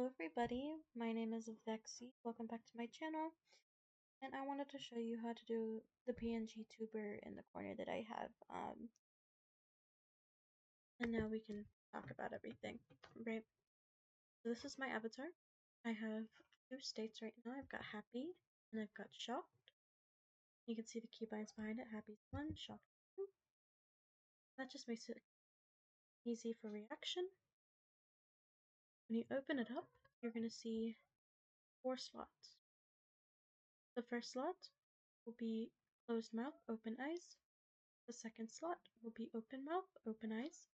Hello everybody, my name is Vexy. Welcome back to my channel, and I wanted to show you how to do the pngtuber in the corner that I have. And now we can talk about everything, right? So this is my avatar. I have two states right now. I've got happy and I've got shocked. You can see the keybinds behind it. Happy 1, shocked 2. That just makes it easy for reaction. When you open it up, you're going to see 4 slots. The first slot will be closed mouth, open eyes. The second slot will be open mouth, open eyes.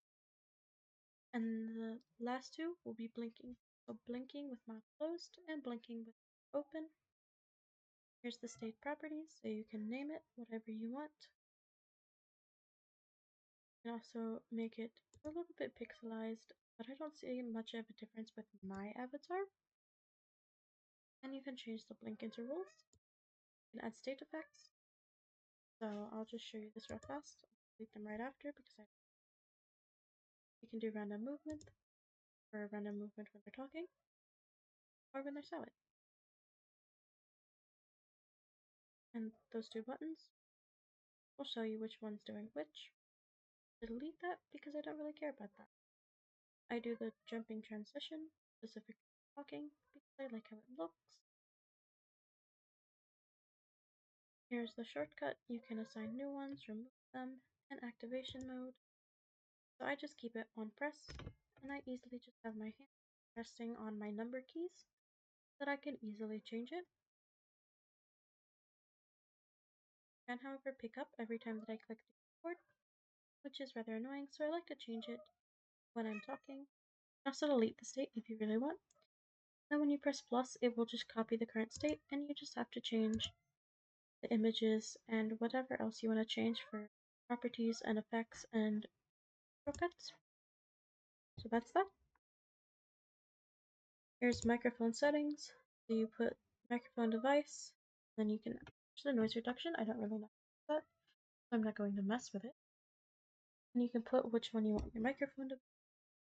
And the last two will be blinking. So blinking with mouth closed and blinking with open. Here's the state properties, so you can name it whatever you want. You can also make it a little bit pixelized, but I don't see much of a difference with my avatar. And you can change the blink intervals. You can add state effects. So I'll just show you this real fast. I'll delete them right after because you can do random movement for random movement when they're talking or when they're silent. And those two buttons will show you which one's doing which. Delete that because I don't really care about that. I do the jumping transition, specifically talking, because I like how it looks. Here's the shortcut. You can assign new ones, remove them, and activation mode. So I just keep it on press, and I easily just have my hand resting on my number keys so that I can easily change it. I can, however, pick up every time that I click the keyboard, which is rather annoying, so I like to change it when I'm talking. Also delete the state if you really want. Then when you press plus, it will just copy the current state, and you just have to change the images and whatever else you want to change for properties and effects and shortcuts. So that's that. Here's microphone settings. So you put microphone device, then you can change the noise reduction. I don't really know that, so I'm not going to mess with it. And you can put which one you want your microphone to be.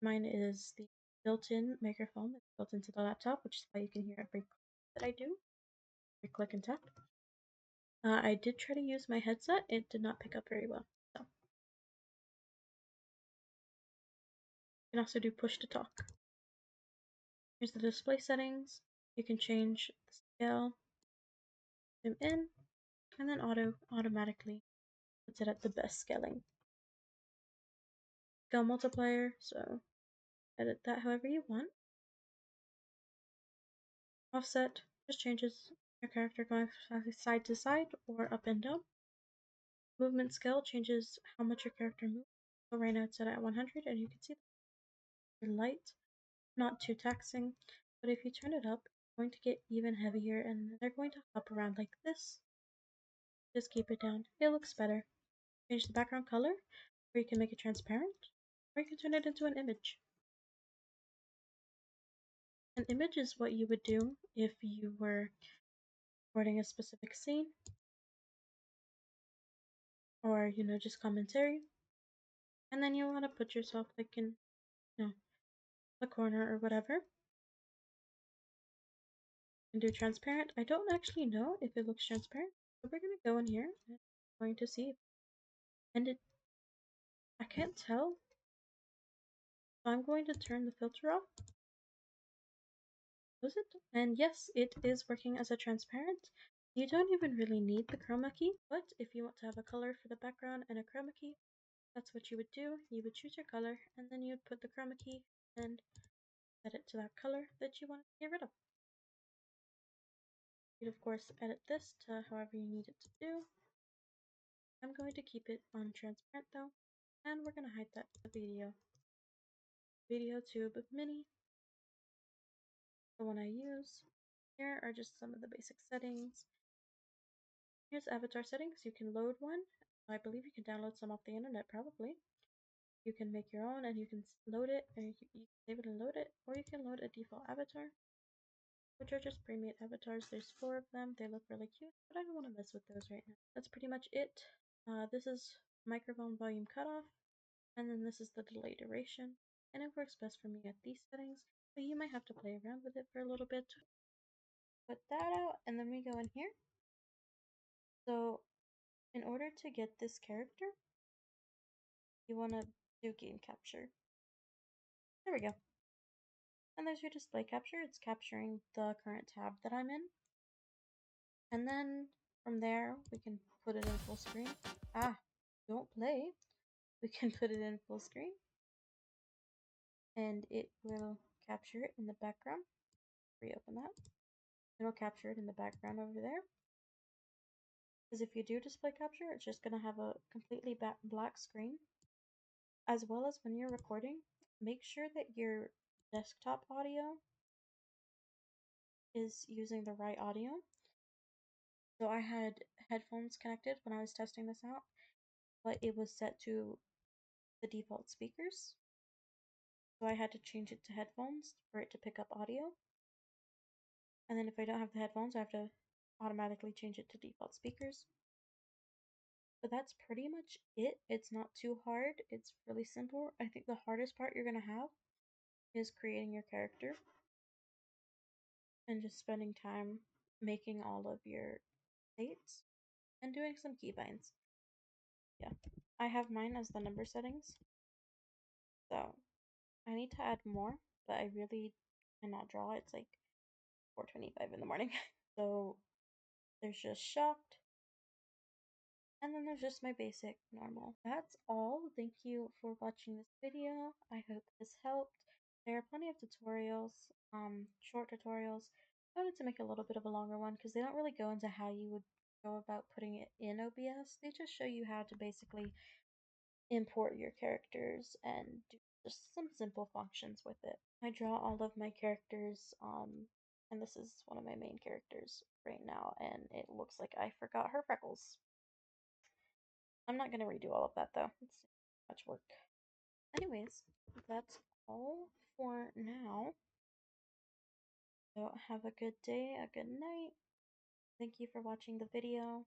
Mine is the built-in microphone that's built into the laptop, which is why you can hear every click that I do, every click and tap. I did try to use my headset. It did not pick up very well. So you can also do push to talk. Here's the display settings. You can change the scale, zoom in, and then automatically puts it at the best scaling. Scale multiplier, so edit that however you want. Offset just changes your character going side to side or up and down. Movement scale changes how much your character moves. So right now it's set at 100, and you can see the light, not too taxing. But if you turn it up, it's going to get even heavier, and they're going to hop around like this. Just keep it down. It looks better. Change the background color, or you can make it transparent, or you can turn it into an image. An image is what you would do if you were recording a specific scene, or just commentary, and then you want to put yourself like in the corner or whatever. And do transparent. I don't actually know if it looks transparent, but we're gonna go in here and we're going to see. And I can't tell, so I'm going to turn the filter off. Close it, and yes, it is working as a transparent. You don't even really need the chroma key, but if you want to have a color for the background and a chroma key, that's what you would do. You would choose your color, and then you'd put the chroma key and set it to that color that you want to get rid of. You'd of course edit this to however you need it to do. I'm going to keep it on transparent though, and we're going to hide that video. veadotube mini, the one I use. Here are just some of the basic settings. Here's avatar settings. You can load one. I believe you can download some off the internet probably. You can make your own and you can load it, or you can save it and load it, or you can load a default avatar, which are just pre-made avatars. There's 4 of them. They look really cute, but I don't want to mess with those right now. That's pretty much it. This is microphone volume cutoff, and then this is the delay duration, and it works best for me at these settings. but you might have to play around with it for a little bit. Put that out, and then we go in here. So in order to get this character, you want to do game capture. There we go. And there's your display capture. It's capturing the current tab that I'm in. And then from there, we can put it in full screen. Don't play. We can put it in full screen. And it will capture it in the background. Reopen that. It'll capture it in the background over there. Because if you do display capture, it's just going to have a completely black screen. As well as when you're recording, make sure that your desktop audio is using the right audio. So I had headphones connected when I was testing this out, but it was set to the default speakers. So I had to change it to headphones for it to pick up audio. And then if I don't have the headphones, I have to automatically change it to default speakers. But that's pretty much it. It's not too hard. It's really simple. I think the hardest part you're going to have is creating your character and just spending time making all of your states and doing some keybinds. Yeah, I have mine as the number settings. So I need to add more, but I really cannot draw. It's like 4:25 in the morning. So there's just shocked. And then there's just my basic normal. That's all. Thank you for watching this video. I hope this helped. There are plenty of tutorials, short tutorials. I wanted to make a little bit of a longer one because they don't really go into how you would go about putting it in OBS. They just show you how to basically import your characters and do just some simple functions with it. I draw all of my characters, and this is one of my main characters right now, and it looks like I forgot her freckles. I'm not gonna redo all of that though. It's too much work. Anyways, that's all for now. So have a good day, a good night. Thank you for watching the video.